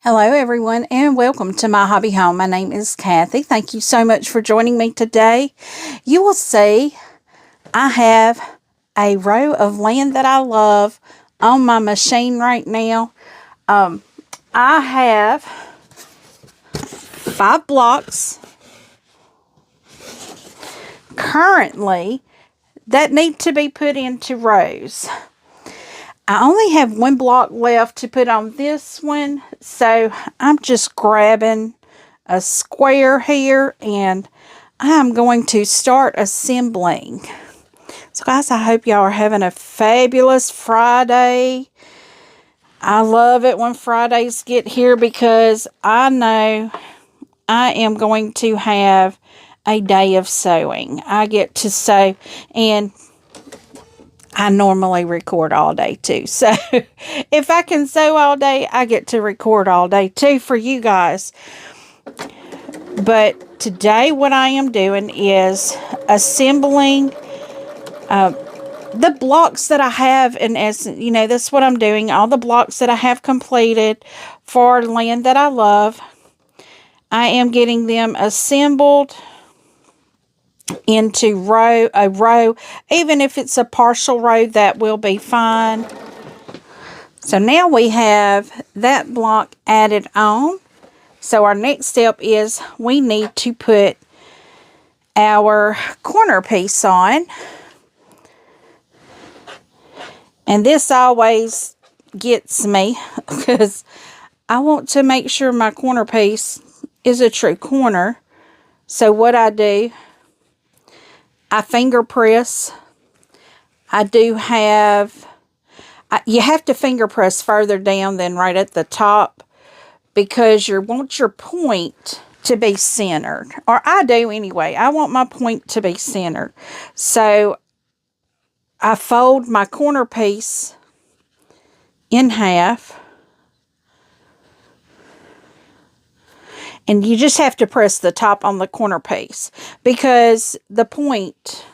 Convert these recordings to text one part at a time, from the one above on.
Hello, everyone, and welcome to My Hobby Home. My name is Cathy. Thank you so much for joining me today. You will see I have a row of land that I love on my machine right now. I have 5 blocks currently that need to be put into rows. I only have 1 block left to put on this one, so I'm just grabbing a square here and I'm going to start assembling. So guys, I hope y'all are having a fabulous Friday. I love it when Fridays get here because I know I am going to have a day of sewing. I get to sew, and I normally record all day too. So if I can sew all day, I get to record all day too for you guys. But today what I am doing is assembling the blocks that I have, in essence, that's what I'm doing. All the blocks that I have completed for land that I love, I am getting them assembled into a row. Even if it's a partial row, that will be fine. So now we have that block added on. So our next step is we need to put our corner piece on. And this always gets me because I want to make sure my corner piece is a true corner. So what I do, I finger press. I do have, you have to finger press further down than right at the top because you want your point to be centered. Or I do anyway. I want my point to be centered. So I fold my corner piece in half. And you just have to press the top on the corner piece because the point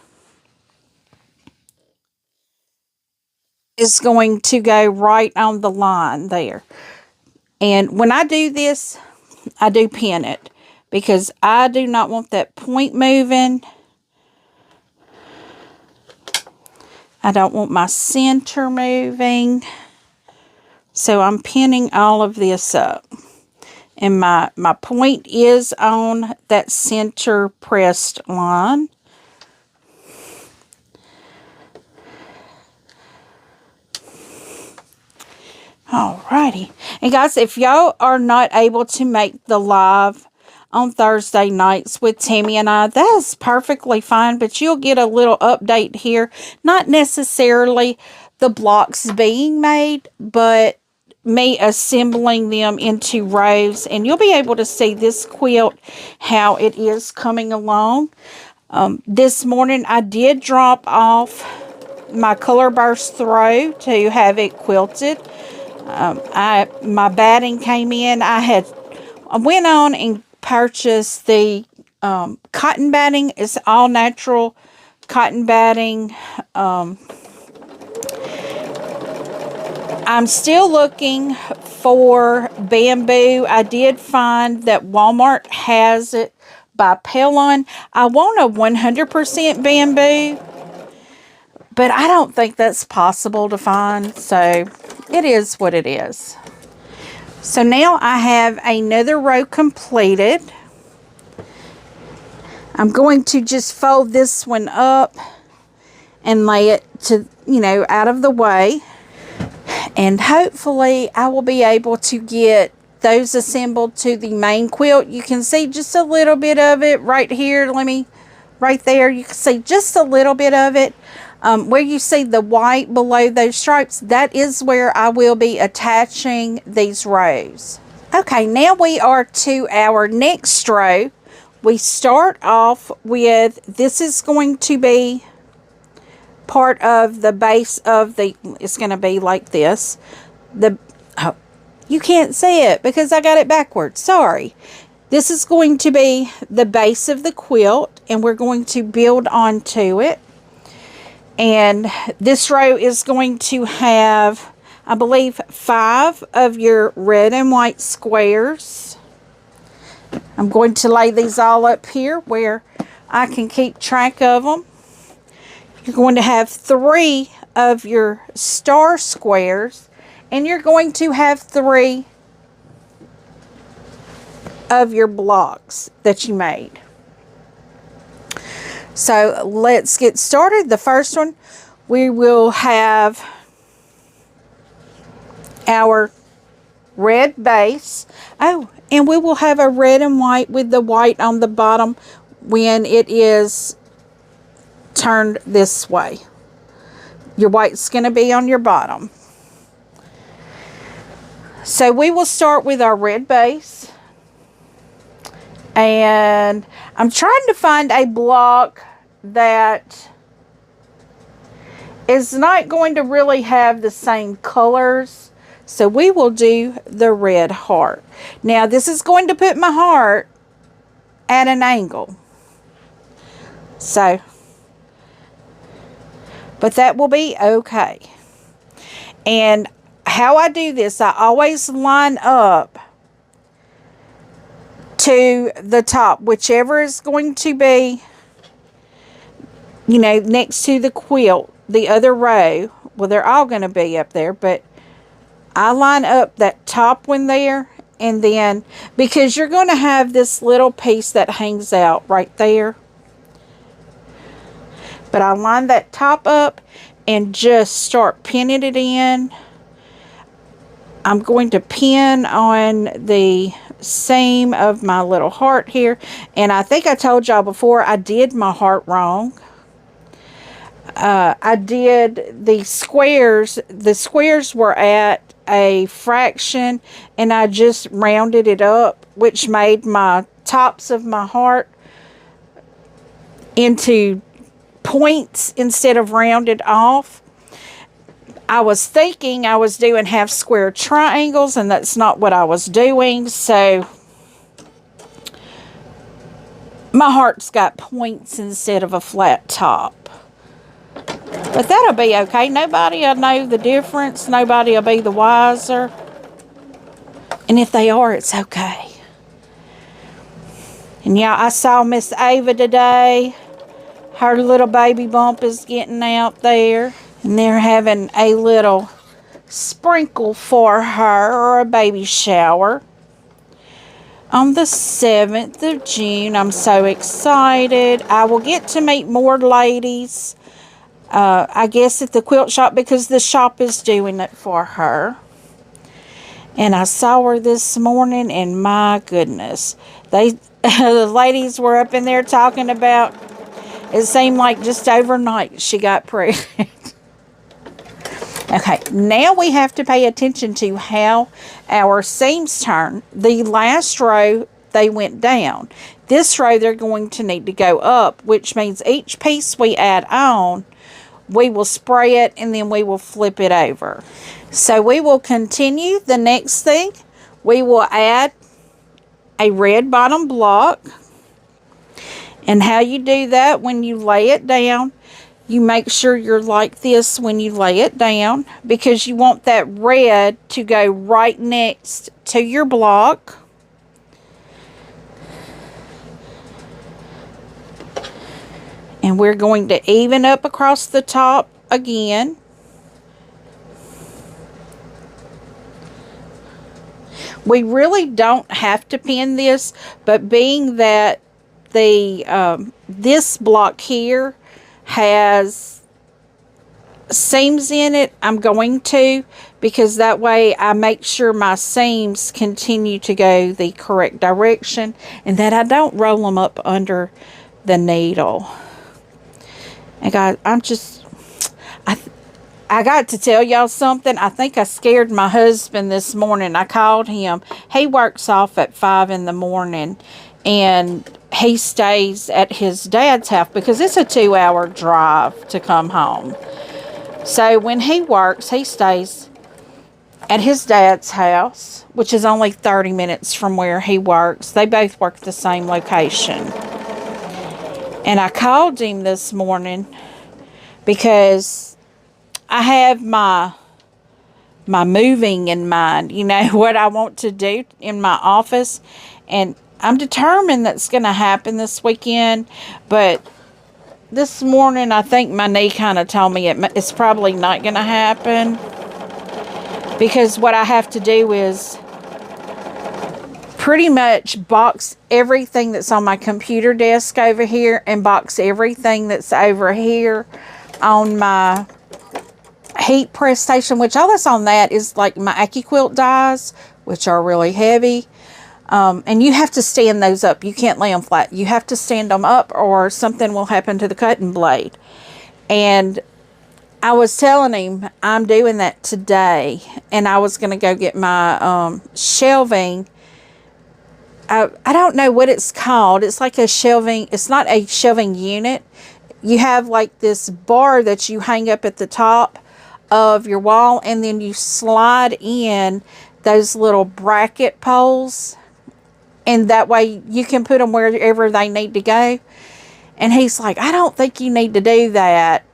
is going to go right on the line there. And when I do this, I do pin it because I do not want that point moving. I don't want my center moving. So I'm pinning all of this up. And my point is on that center pressed line. Alrighty. And guys, if y'all are not able to make the live on Thursday nights with Tammy and I, that is perfectly fine. But you'll get a little update here. Not necessarily the blocks being made, but me assembling them into rows. And you'll be able to see this quilt, how it is coming along. This morning I did drop off my color burst throw to have it quilted. My batting came in. I went on and purchased the cotton batting. It's all natural cotton batting. I'm still looking for bamboo. I did find that Walmart has it by Pelon. I want a 100% bamboo, but I don't think that's possible to find, so it is what it is. So now I have another row completed. I'm going to just fold this one up and lay it to, out of the way. And hopefully I will be able to get those assembled to the main quilt. You can see just a little bit of it right here. Right there, you can see just a little bit of it. Where you see the white below those stripes, that is where I will be attaching these rows. Okay, now we are to our next row. We start off with, this is going to be part of the base of the, it's going to be like this. You can't see it because I got it backwards. Sorry. This is going to be the base of the quilt, and we're going to build onto it. And this row is going to have, I believe 5 of your red and white squares. I'm going to lay these all up here where I can keep track of them. You're going to have 3 of your star squares, and you're going to have 3 of your blocks that you made. So let's get started. The first one, we will have our red base. Oh, and we will have a red and white with the white on the bottom when it is turned this way. Your white's going to be on your bottom. So we will start with our red base. And I'm trying to find a block that is not going to really have the same colors. So we will do the red heart. Now this is going to put my heart at an angle. So, but that will be okay. And how I do this, I always line up to the top, whichever is going to be, you know, next to the quilt, the other row. Well, they're all going to be up there, but I line up that top one there, and then, because you're going to have this little piece that hangs out right there. But I line that top up and just start pinning it in. I'm going to pin on the seam of my little heart here. And I think I told y'all before, I did my heart wrong. I did the squares. The squares were at a fraction, and I just rounded it up, which made my tops of my heart into points instead of rounded off. I was thinking I was doing half square triangles, and that's not what I was doing. So my heart's got points instead of a flat top. But that'll be okay. Nobody will know the difference. Nobody will be the wiser. And if they are, it's okay. And yeah, I saw Miss Ava today. Her little baby bump is getting out there. And they're having a little sprinkle for her, or a baby shower, on the 7th of June. I'm so excited. I will get to meet more ladies, I guess, at the quilt shop, because the shop is doing it for her. And I saw her this morning, and my goodness, the ladies were up in there talking about, it seemed like just overnight she got pregnant. Okay, now we have to pay attention to how our seams turn. The last row, they went down. This row, they're going to need to go up, which means each piece we add on, we will spray it, and then we will flip it over. So we will continue. The next thing, we will add a red bottom block. And how you do that, when you lay it down, you make sure you're like this when you lay it down, because you want that red to go right next to your block. And we're going to even up across the top again. We really don't have to pin this, but being that the this block here has seams in it, I'm going to, because that way I make sure my seams continue to go the correct direction, and that I don't roll them up under the needle. And guys, I got to tell y'all something. I think I scared my husband this morning. I called him. He works off at 5 in the morning, and he stays at his dad's house because it's a 2-hour drive to come home. So when he works, he stays at his dad's house, which is only 30 minutes from where he works. They both work the same location. And I called him this morning because I have my my moving in mind, you know, what I want to do in my office. And I'm determined that's going to happen this weekend. But this morning, I think my knee kind of told me it's probably not going to happen. Because what I have to do is pretty much box everything that's on my computer desk over here and box everything that's over here on my heat press station, which all that's on that is like my AccuQuilt dies, which are really heavy. And you have to stand those up. You can't lay them flat. You have to stand them up or something will happen to the cutting blade. And I was telling him I'm doing that today, and I was going to go get my shelving. I don't know what it's called. It's like a shelving. It's not a shelving unit. You have like this bar that you hang up at the top of your wall, and then you slide in those little bracket poles, and that way you can put them wherever they need to go. And he's like, I don't think you need to do that.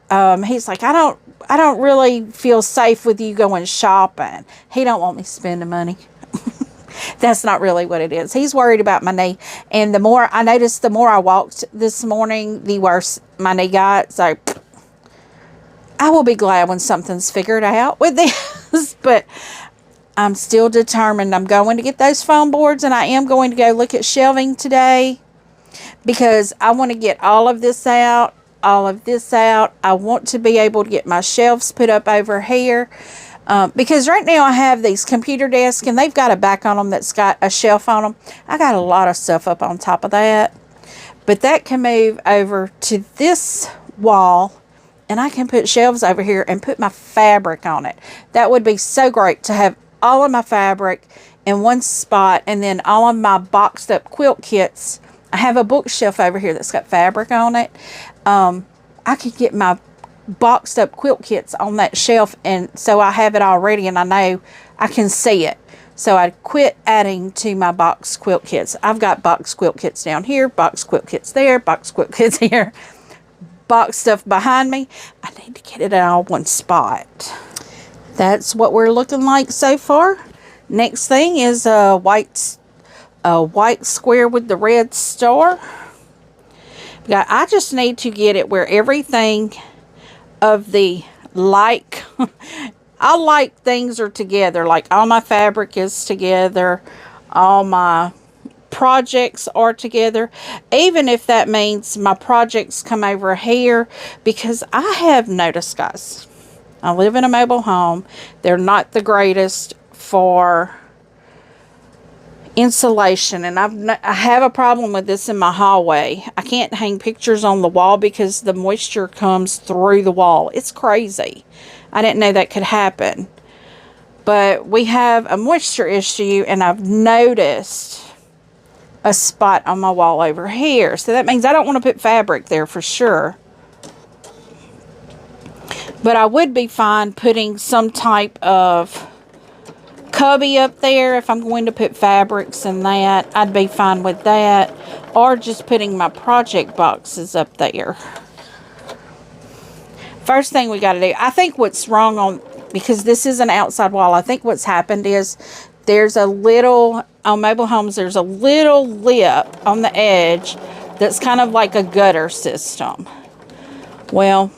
He's like, I don't really feel safe with you going shopping. He don't want me spending money. That's not really what it is. He's worried about my knee. And the more I walked this morning, the worse my knee got. So I will be glad when something's figured out with this. But I'm still determined. I'm going to get those foam boards, and I am going to go look at shelving today because I want to get all of this out, all of this out. I want to be able to get my shelves put up over here. Because right now I have these computer desks, and they've got a back on them that's got a shelf on them. I got a lot of stuff up on top of that. But that can move over to this wall, and I can put shelves over here and put my fabric on it. That would be so great to have all of my fabric in one spot, and then all of my boxed up quilt kits. I have a bookshelf over here that's got fabric on it. I could get my boxed up quilt kits on that shelf, and so I have it already, and I know I can see it. So I quit adding to my box quilt kits. I've got box quilt kits down here, box quilt kits there, box quilt kits here, box stuff behind me. I need to get it all one spot. That's what we're looking like so far. Next thing is a white square with the red star. I just need to get it where everything of the I like things are together, like all my fabric is together, all my projects are together, even if that means my projects come over here, because I have noticed, guys, I live in a mobile home. They're not the greatest for insulation, and I have a problem with this in my hallway. I can't hang pictures on the wall because the moisture comes through the wall. It's crazy. I didn't know that could happen. But we have a moisture issue, and I've noticed a spot on my wall over here. So that means I don't want to put fabric there for sure. But I would be fine putting some type of cubby up there if I'm going to put fabrics in that. I'd be fine with that, or just putting my project boxes up there. First thing we got to do, I think what's wrong because this is an outside wall, I think what's happened is there's a little, on mobile homes, there's a little lip on the edge that's kind of like a gutter system. Well,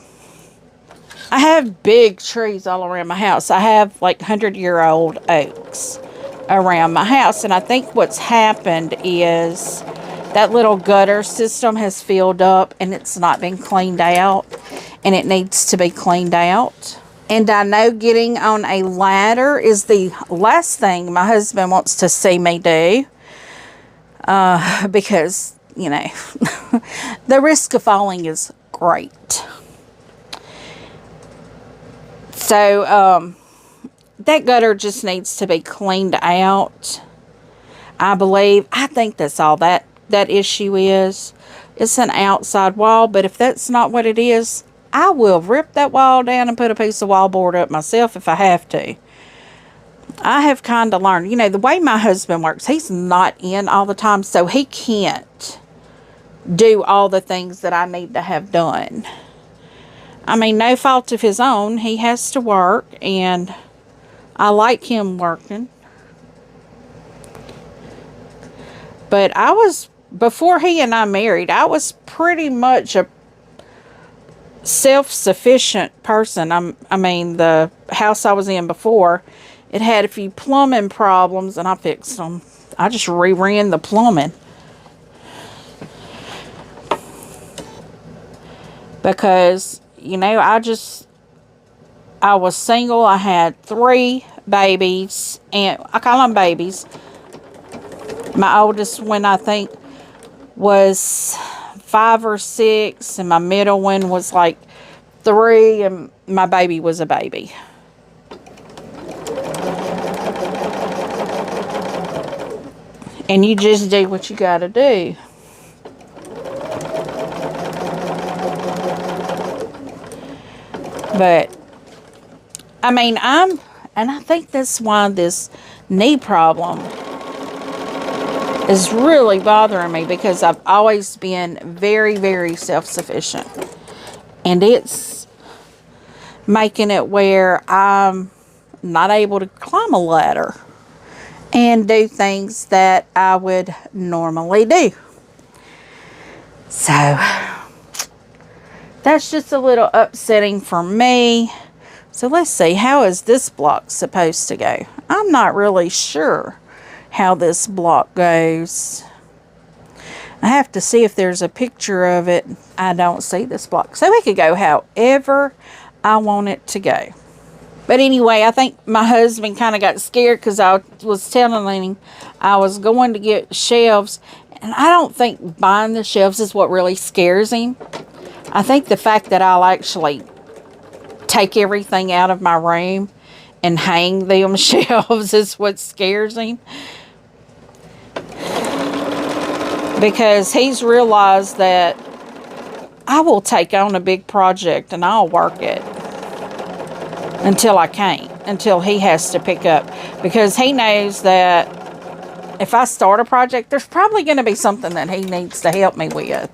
I have big trees all around my house. I have like 100-year-old oaks around my house. And I think what's happened is that little gutter system has filled up and it's not been cleaned out. And it needs to be cleaned out. And I know getting on a ladder is the last thing my husband wants to see me do. Because, you know, the risk of falling is great. So, that gutter just needs to be cleaned out. I think that's all that issue is. It's an outside wall, but if that's not what it is, I will rip that wall down and put a piece of wallboard up myself if I have to. I have kind of learned, you know, the way my husband works, he's not in all the time, so he can't do all the things that I need to have done. I mean, no fault of his own. He has to work, and I like him working. But I was, before he and I married, I was pretty much a self-sufficient person. I mean, the house I was in before, it had a few plumbing problems, and I fixed them. I just re-ran the plumbing. Because, you know, I was single. I had 3 babies, and I call them babies. My oldest one, I think, was 5 or 6, and my middle one was like 3, and my baby was a baby. And you just do what you gotta do. But I mean, and I think that's why this knee problem is really bothering me, because I've always been very, very self-sufficient. And it's making it where I'm not able to climb a ladder and do things that I would normally do. So that's just a little upsetting for me. So let's see, how is this block supposed to go? I'm not really sure how this block goes. I have to see if there's a picture of it. I don't see this block. So it could go however I want it to go. But anyway, I think my husband kind of got scared because I was telling him I was going to get shelves. And I don't think buying the shelves is what really scares him. I think the fact that I'll actually take everything out of my room and hang them shelves is what scares him. Because he's realized that I will take on a big project and I'll work it until I can't, until he has to pick up. Because he knows that if I start a project, there's probably going to be something that he needs to help me with.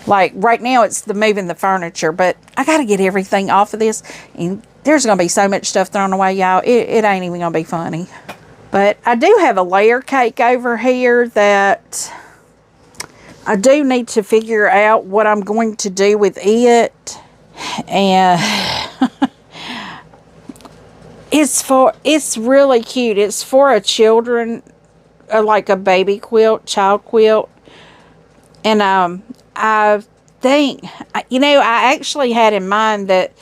Like right now it's the moving the furniture, but I got to get everything off of this. And there's going to be so much stuff thrown away, y'all. It ain't even going to be funny. But I do have a layer cake over here that I do need to figure out what I'm going to do with it. And it's really cute. It's for a children, like a baby quilt, child quilt. And I think, you know, I actually had in mind that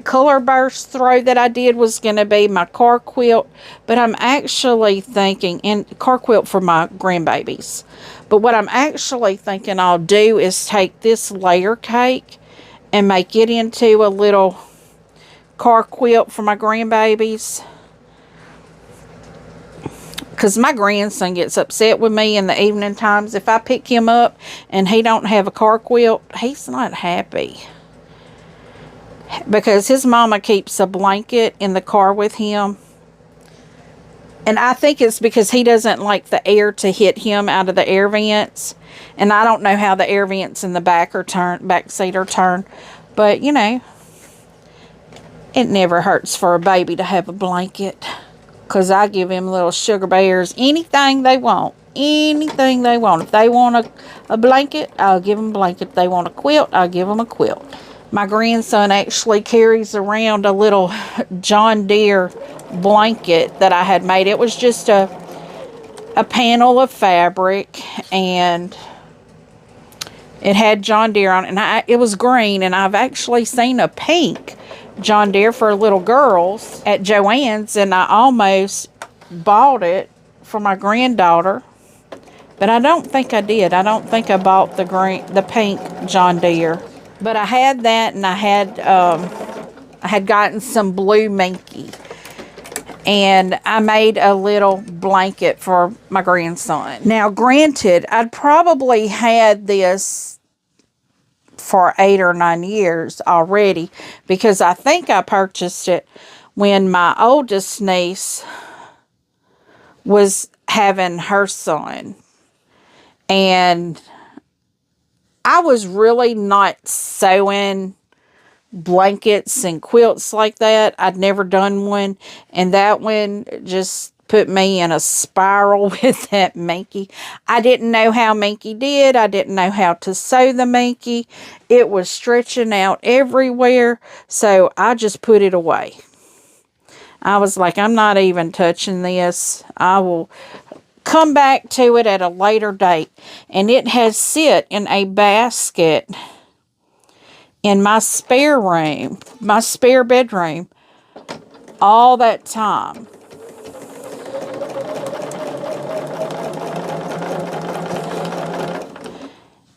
color burst throw that I did was going to be my car quilt. But I'm actually thinking, and car quilt for my grandbabies. But what I'm actually thinking I'll do is take this layer cake and make it into a little car quilt for my grandbabies. Because my grandson gets upset with me in the evening times. If I pick him up and he don't have a car quilt, he's not happy. Because his mama keeps a blanket in the car with him. And I think it's because he doesn't like the air to hit him out of the air vents. And I don't know how the air vents in the back seat are turned. But, you know, it never hurts for a baby to have a blanket. Because I give them little sugar bears anything they want. Anything they want. If they want a blanket, I'll give them a blanket. If they want a quilt, I'll give them a quilt. My grandson actually carries around a little John Deere blanket that I had made. It was just a panel of fabric, and it had John Deere on it. And it was green, and I've actually seen a pink John Deere for little girls at Joann's, and I almost bought it for my granddaughter, but I don't think I did. I don't think I bought the pink John Deere, but I had that, and I had gotten some blue minky, and I made a little blanket for my grandson. Now, granted, I'd probably had this for 8 or 9 years already, because I think I purchased it when my oldest niece was having her son. And I was really not sewing blankets and quilts like that. I'd never done one, and that one just put me in a spiral with that Minky. I didn't know how Minky did. I didn't know how to sew the Minky. It was stretching out everywhere, so I just put it away. I was like, I'm not even touching this. I will come back to it at a later date. And it has sit in a basket in my spare room, my spare bedroom, all that time.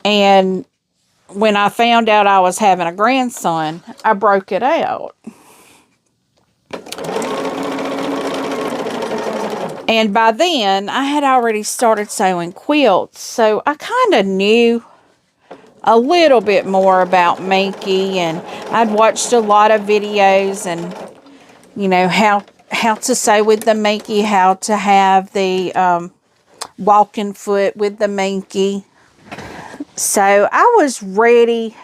And when I found out I was having a grandson, I broke it out. And by then, I had already started sewing quilts, so I kind of knew a little bit more about Minky, and I'd watched a lot of videos and, you know, how to sew with the Minky, how to have the walking foot with the Minky. So I was ready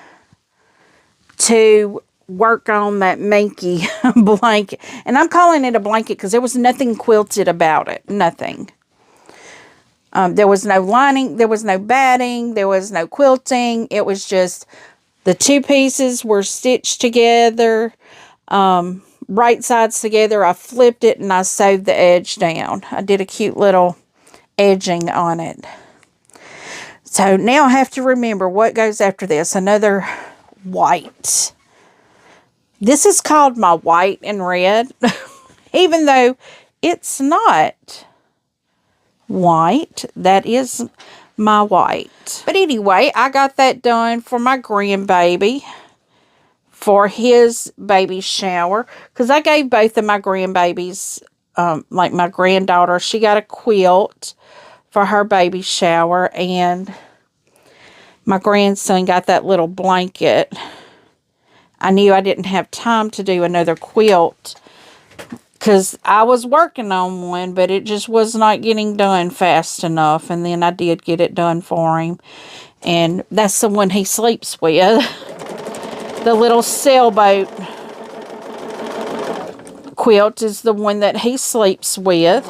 to work on that Minky blanket. And I'm calling it a blanket because there was nothing quilted about it. Nothing. There was no lining. There was no batting. There was no quilting. It was just the two pieces were stitched together. Right sides together. I flipped it and I sewed the edge down. I did a cute little edging on it. So now I have to remember what goes after this. Another white. This is called my white and red, even though it's not white. That is my white. But anyway, I got that done for my grandbaby for his baby shower, because I gave both of my grandbabies, like my granddaughter, she got a quilt for her baby shower, and my grandson got that little blanket. I knew I didn't have time to do another quilt because I was working on one, but it just was not getting done fast enough. And then I did get it done for him. And that's the one he sleeps with. The little sailboat quilt is the one that he sleeps with.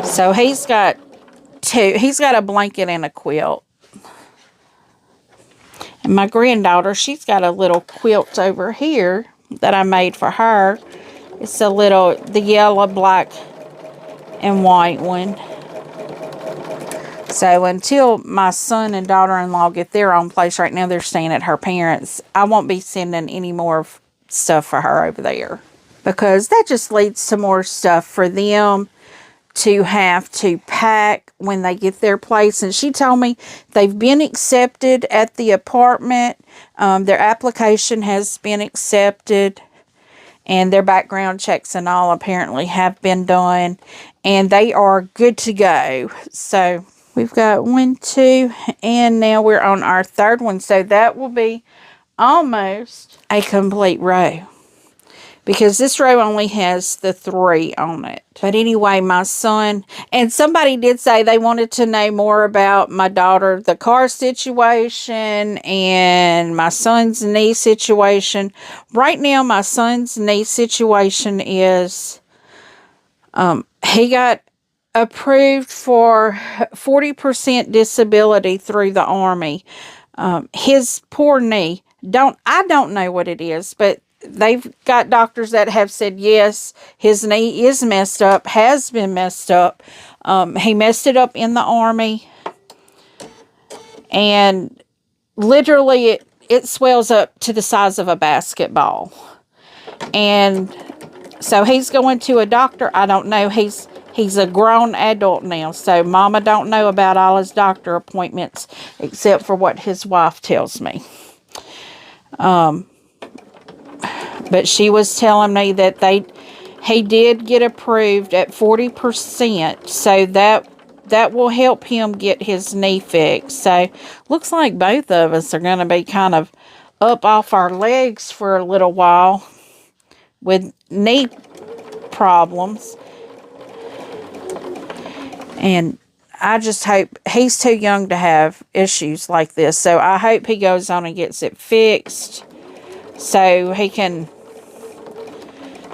So he's got two. He's got a blanket and a quilt. And my granddaughter, she's got a little quilt over here that I made for her. It's the yellow, black, and white one. So until my son and daughter-in-law get their own place, right now they're staying at her parents', I won't be sending any more stuff for her over there. Because that just leads to more stuff for them to have to pack when they get their place. And she told me they've been accepted at the apartment. Their application has been accepted, and their background checks and all apparently have been done, and they are good to go. So we've got 1, 2, and now we're on our third one. So that will be almost a complete row, because this row only has the 3 on it. But anyway, my son, and somebody did say they wanted to know more about my daughter, the car situation, and my son's knee situation. Right now, my son's knee situation is, he got approved for 40% disability through the Army. His poor knee, I don't know what it is, but they've got doctors that have said, yes, his knee is messed up, has been messed up. He messed it up in the Army. And literally it swells up to the size of a basketball. And so he's going to a doctor. I don't know. He's a grown adult now. So Mama don't know about all his doctor appointments except for what his wife tells me. But she was telling me that he did get approved at 40%, so that will help him get his knee fixed. So looks like both of us are going to be kind of up off our legs for a little while with knee problems. And I just hope, he's too young to have issues like this, so I hope he goes on and gets it fixed so he can,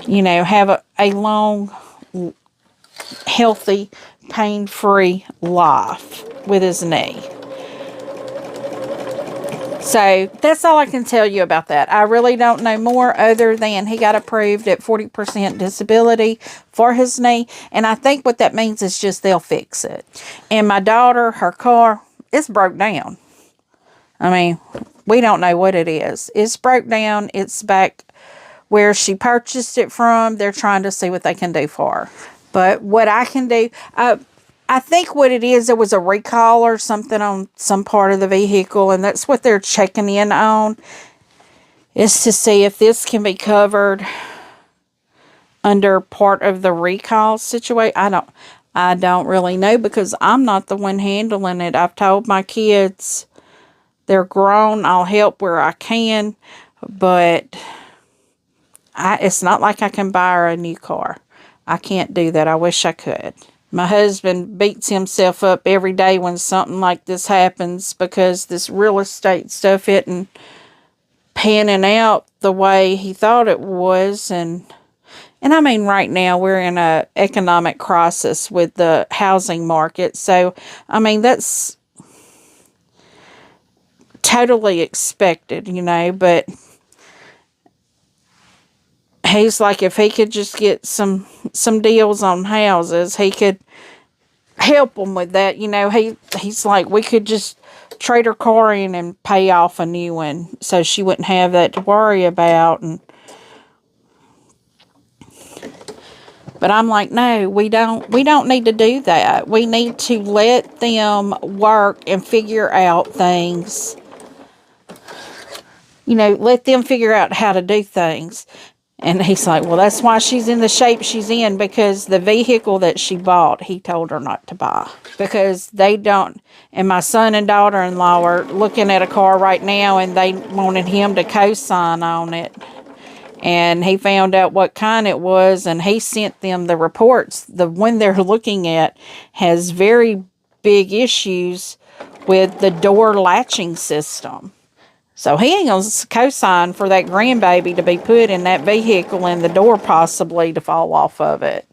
you know, have a long, healthy, pain-free life with his knee. So that's all I can tell you about that. I really don't know more other than he got approved at 40% disability for his knee. And I think what that means is just they'll fix it. And my daughter, her car, it's broke down. I mean, we don't know what it is. It's broke down. It's back where she purchased it from. They're trying to see what they can do for her. But what I can do, I think what it is, there was a recall or something on some part of the vehicle, and that's what they're checking in on, is to see if this can be covered under part of the recall situation. I don't really know, because I'm not the one handling it. I've told my kids they're grown, I'll help where I can, but it's not like I can buy her a new car. I can't do that. I wish I could. My husband beats himself up every day when something like this happens, because this real estate stuff isn't panning out the way he thought it was. And I mean, right now we're in a economic crisis with the housing market. So, I mean, that's totally expected, you know, but he's like, if he could just get some deals on houses, he could help them with that. You know, he's like, we could just trade her car in and pay off a new one, so she wouldn't have that to worry about. But I'm like, no, we don't need to do that. We need to let them work and figure out things. You know, let them figure out how to do things. And he's like, well, that's why she's in the shape she's in, because the vehicle that she bought, he told her not to buy. Because they don't, and my son and daughter-in-law are looking at a car right now, and they wanted him to co-sign on it. And he found out what kind it was, and he sent them the reports. The one they're looking at has very big issues with the door latching system. So he ain't going to co-sign for that grandbaby to be put in that vehicle and the door possibly to fall off of it.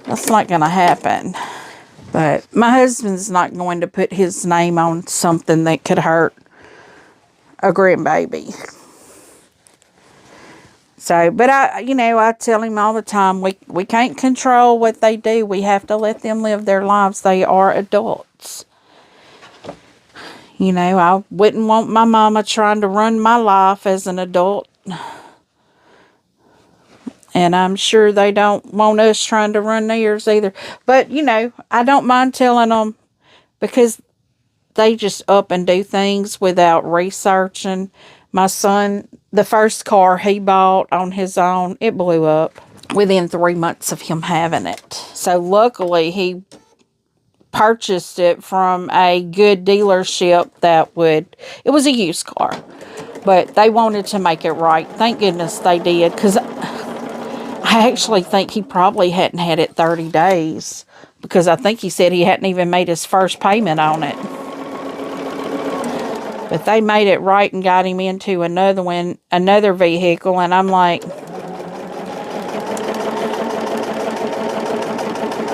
That's not going to happen. But my husband's not going to put his name on something that could hurt a grandbaby. So, but I tell him all the time, we can't control what they do. We have to let them live their lives. They are adults. You know, I wouldn't want my mama trying to run my life as an adult. And I'm sure they don't want us trying to run theirs either. But, you know, I don't mind telling them, because they just up and do things without researching. My son, the first car he bought on his own, it blew up within 3 months of him having it. So luckily he purchased it from a good dealership it was a used car, but they wanted to make it right. Thank goodness they did, because I actually think he probably hadn't had it 30 days, because I think he said he hadn't even made his first payment on it. But they made it right and got him into another vehicle, and I'm like,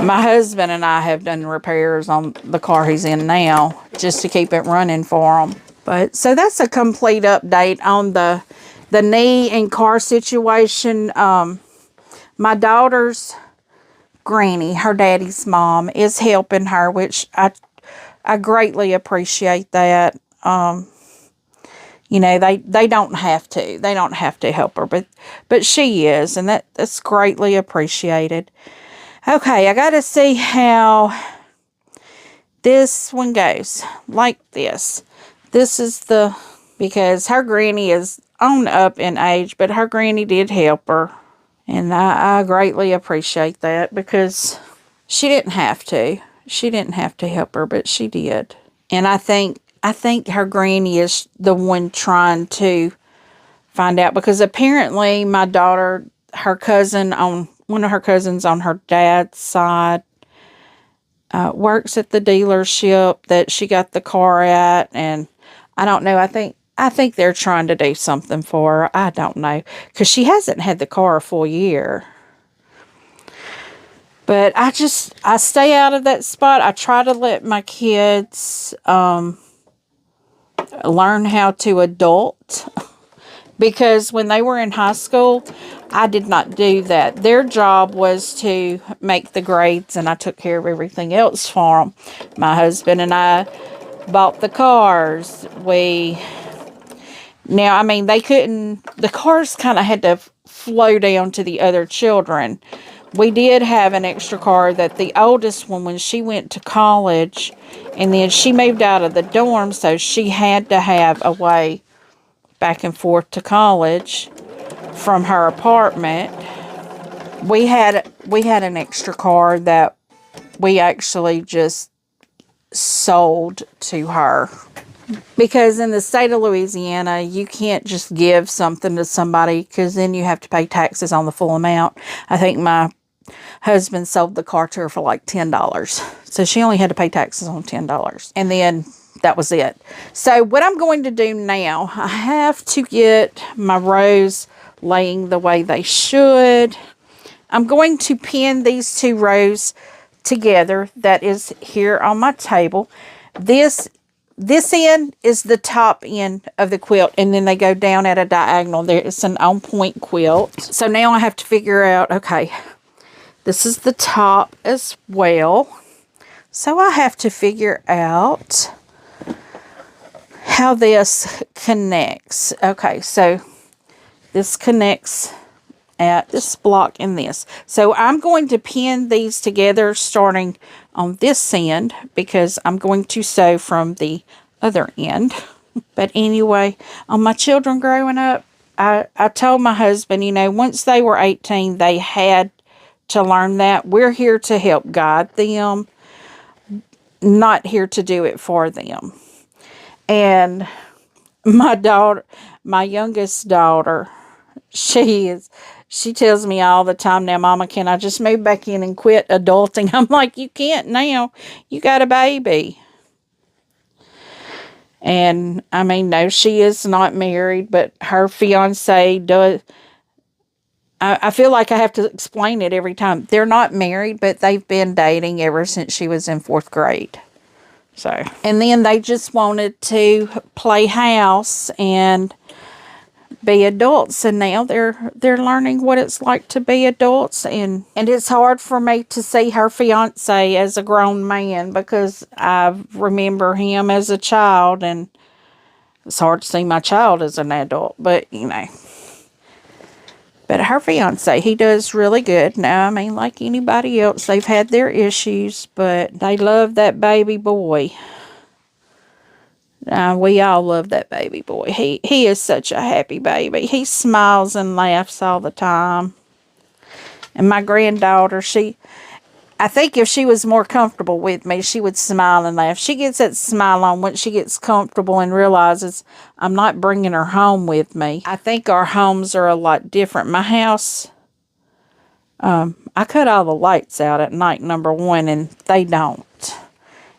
my husband and I have done repairs on the car he's in now just to keep it running for him. But so that's a complete update on the knee and car situation. My daughter's granny, her daddy's mom, is helping her, which I greatly appreciate that. You know, they don't have to. They don't have to help her, but she is, and that's greatly appreciated. Okay, I got to see how this one goes. Like this. This is because her granny is on up in age, but her granny did help her. And I greatly appreciate that, because she didn't have to. She didn't have to help her, but she did. And I think her granny is the one trying to find out, because apparently my daughter, one of her cousins on her dad's side, works at the dealership that she got the car at, and I don't know, I I think they're trying to do something for her. I don't know. Because she hasn't had the car a full year. But I stay out of that spot. I try to let my kids learn how to adult. Because when they were in high school, I did not do that. Their job was to make the grades, and I took care of everything else for them. My husband and I bought the cars. Now, I mean, they couldn't, the cars kind of had to flow down to the other children. We did have an extra car that the oldest one, when she went to college, and then she moved out of the dorm, so she had to have a way back and forth to college from her apartment. We had an extra car that we actually just sold to her. Because in the state of Louisiana, you can't just give something to somebody, because then you have to pay taxes on the full amount. I think my husband sold the car to her for like $10. So she only had to pay taxes on $10. And then that was it. So what I'm going to do now, I have to get my rows laying the way they should. I'm going to pin these 2 rows together. That is here on my table. This end is the top end of the quilt, and then they go down at a diagonal. It's an on-point quilt. So now I have to figure out, okay, this is the top as well. So I have to figure out how this connects. Okay, so this connects at this block and this. So I'm going to pin these together starting on this end, because I'm going to sew from the other end. But anyway, on my children growing up, I told my husband, you know, once they were 18, they had to learn that. We're here to help guide them, not here to do it for them. And my youngest daughter, she tells me all the time now, Mama, can I just move back in and quit adulting? I'm like, you can't now. You got a baby. And, I mean, no, she is not married, but her fiance does. I feel like I have to explain it every time. They're not married, but they've been dating ever since she was in 4th grade. So, and then they just wanted to play house and be adults, and now they're learning what it's like to be adults, and it's hard for me to see her fiance as a grown man, because I remember him as a child, and it's hard to see my child as an adult. But you know, but her fiance, he does really good now. I mean, like anybody else, they've had their issues, but they love that baby boy. We all love that baby boy. He is such a happy baby. He smiles and laughs all the time. And my granddaughter, I think if she was more comfortable with me, she would smile and laugh. She gets that smile on once she gets comfortable and realizes I'm not bringing her home with me. I think our homes are a lot different. My house, I cut all the lights out at night, number one, and they don't.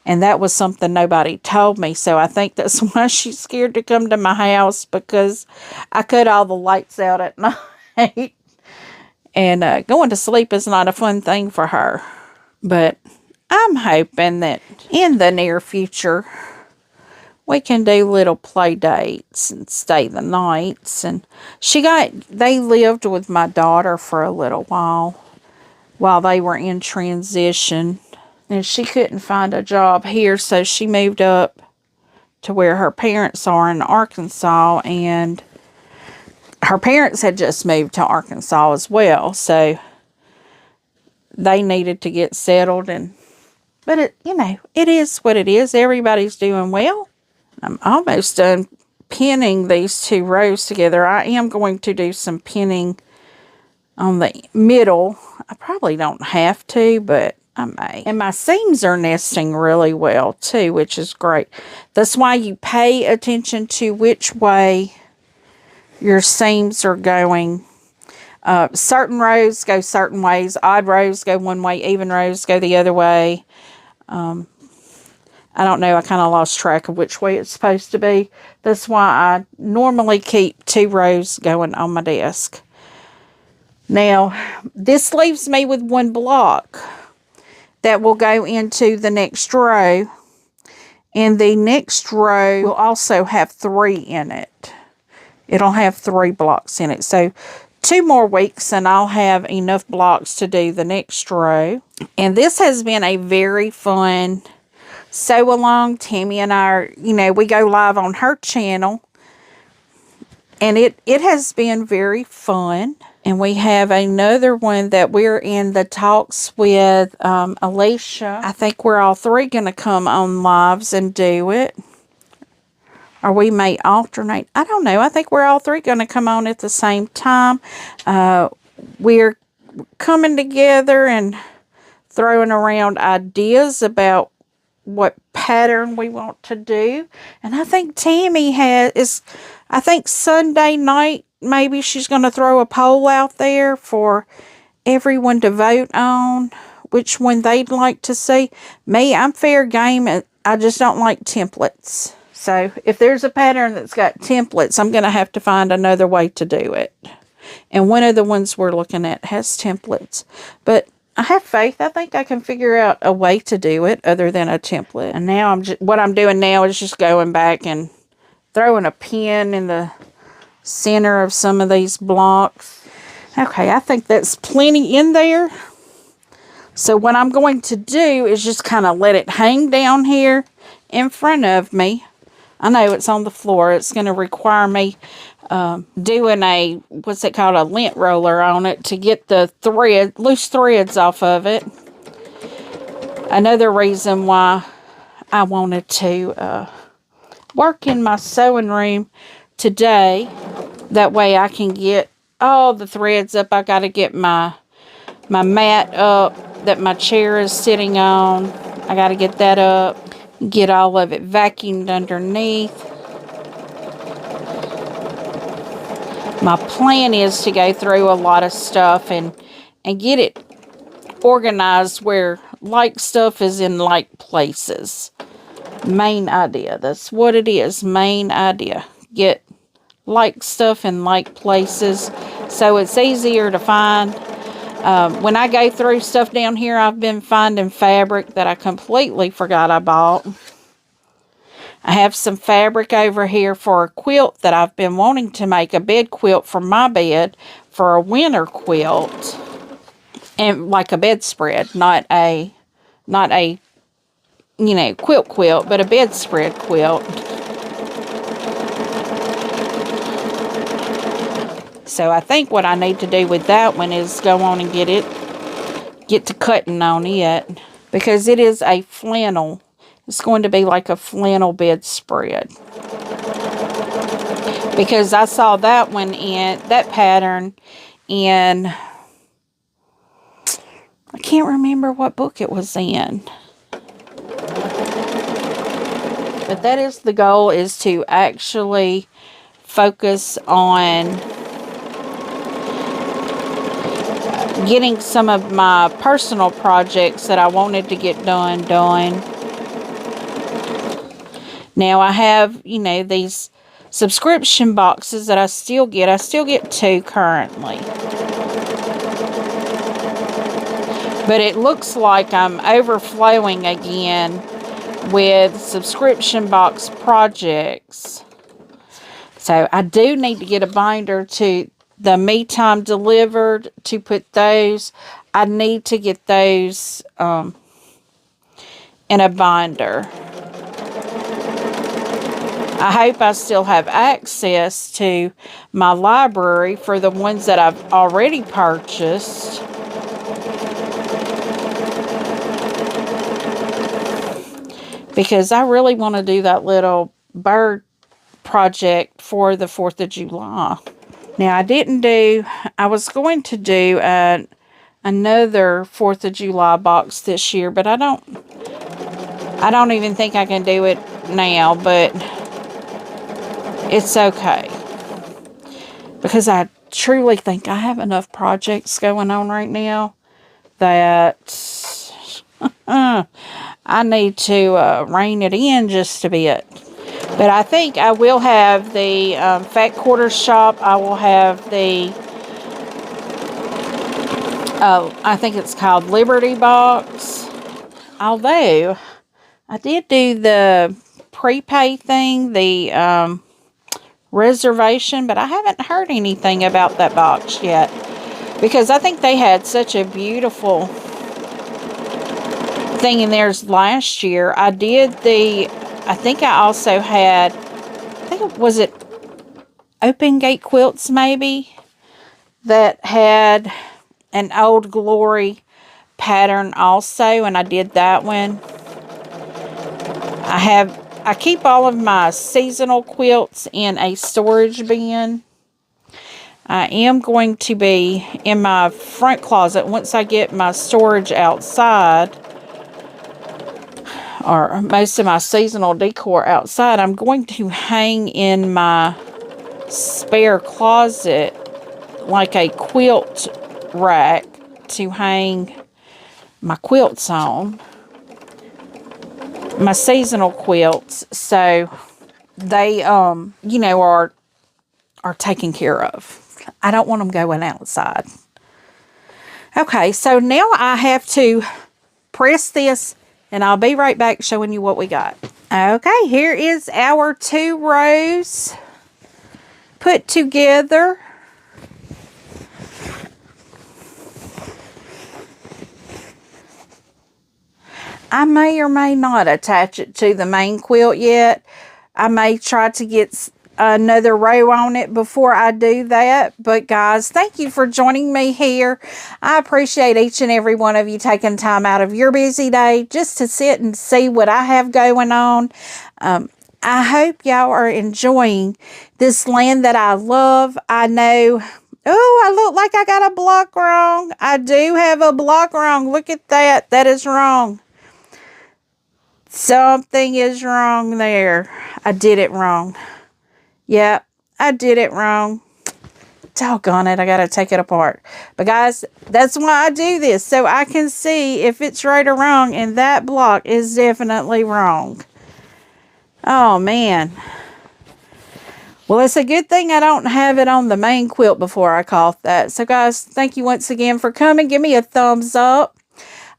And that was something nobody told me. So I think that's why she's scared to come to my house, because I cut all the lights out at night. And going to sleep is not a fun thing for her. But I'm hoping that in the near future, we can do little play dates and stay the nights. And they lived with my daughter for a little while they were in transition. And she couldn't find a job here, so she moved up to where her parents are in Arkansas, and her parents had just moved to Arkansas as well, so they needed to get settled. But it is what it is. Everybody's doing well. I'm almost done pinning these 2 rows together. I am going to do some pinning on the middle. I probably don't have to, but I may. And my seams are nesting really well too, which is great. That's why you pay attention to which way your seams are going. Certain rows go certain ways. Odd rows go one way. Even rows go the other way. I don't know, I kind of lost track of which way it's supposed to be. That's why I normally keep 2 rows going on my desk. Now, this leaves me with 1 block that will go into the next row. And the next row will also have 3 in it. It'll have 3 blocks in it. So 2 more weeks and I'll have enough blocks to do the next row. And this has been a very fun sew along. Tammy and I are, we go live on her channel. And it has been very fun. And we have another one that we're in the talks with Alicia. I think we're all 3 going to come on lives and do it. Or we may alternate. I don't know. I think we're all 3 going to come on at the same time. We're coming together and throwing around ideas about what pattern we want to do. And I think Tammy I think Sunday night, maybe she's going to throw a poll out there for everyone to vote on which one they'd like to see. Me, I'm fair game. I just don't like templates. So if there's a pattern that's got templates, I'm going to have to find another way to do it. And one of the ones we're looking at has templates. But I have faith. I think I can figure out a way to do it other than a template. And now what I'm doing now is just going back and throwing a pin in the center of some of these blocks. Okay, I think that's plenty in there. So what I'm going to do is just kind of let it hang down here in front of me. I know it's on the floor. It's going to require me doing what's it called, a lint roller on it to get the loose threads off of it. Another reason why I wanted to work in my sewing room today, that way I can get all the threads up. I got to get my mat up that my chair is sitting on. I got to get that up, get all of it vacuumed underneath. My plan is to go through a lot of stuff and get it organized where like stuff is in like places. Main idea. That's what it is. Main idea. Get like stuff in like places so it's easier to find. When I go through stuff down here, I've been finding fabric that I completely forgot I bought. I have some fabric over here for a quilt that I've been wanting to make, a bed quilt for my bed for a winter quilt. And like a bedspread, not a quilt, but a bedspread quilt. So I think what I need to do with that one is go on and get to cutting on it, because it is a flannel. It's going to be like a flannel bedspread. Because I saw that pattern in, I can't remember what book it was in. But that is the goal, is to actually focus on getting some of my personal projects that I wanted to get done. Now I have, these subscription boxes that I still get. I still get 2 currently. But it looks like I'm overflowing again with subscription box projects. So I do need to get a binder to the Me Time Delivered to put those. I need to get those in a binder. I hope I still have access to my library for the ones that I've already purchased. Because I really want to do that little bird project for the 4th of July. Now, I was going to do another 4th of July box this year, but I don't even think I can do it now, but it's okay. Because I truly think I have enough projects going on right now that I I need to rein it in just a bit. But I think I will have the Fat Quarters shop. I will have the, I think it's called Liberty Box. Although, I did do the prepay thing, the reservation, but I haven't heard anything about that box yet. Because I think they had such a beautiful thing in theirs last year. I think I also had, was it Open Gate Quilts maybe? That had an Old Glory pattern also, and I did that one. I keep all of my seasonal quilts in a storage bin. I am going to be in my front closet once I get my storage outside, or most of my seasonal decor outside. I'm going to hang in my spare closet like a quilt rack to hang my quilts on, my seasonal quilts, so they you know, are taken care of. I don't want them going outside. Okay, so now I have to press this, and I'll be right back showing you what we got. Okay, here is our 2 rows put together. I may or may not attach it to the main quilt yet. I may try to get another row on it before I do that. But guys, thank you for joining me here. I appreciate each and every one of you taking time out of your busy day just to sit and see what I have going on. I hope y'all are enjoying this land that I love. I know, oh, I look like I got a block wrong. I do have a block wrong. Look at that. That is wrong. Something is wrong there. I did it wrong. Yep, I did it wrong. Doggone it, I gotta take it apart. But guys, that's why I do this, so I can see if it's right or wrong, and that block is definitely wrong. Oh, man. Well, it's a good thing I don't have it on the main quilt before I caught that. So, guys, thank you once again for coming. Give me a thumbs up.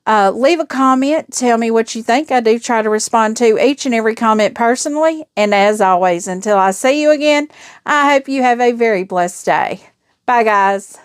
Leave a comment. Tell me what you think. I do try to respond to each and every comment personally. And as always, until I see you again, I hope you have a very blessed day. Bye, guys.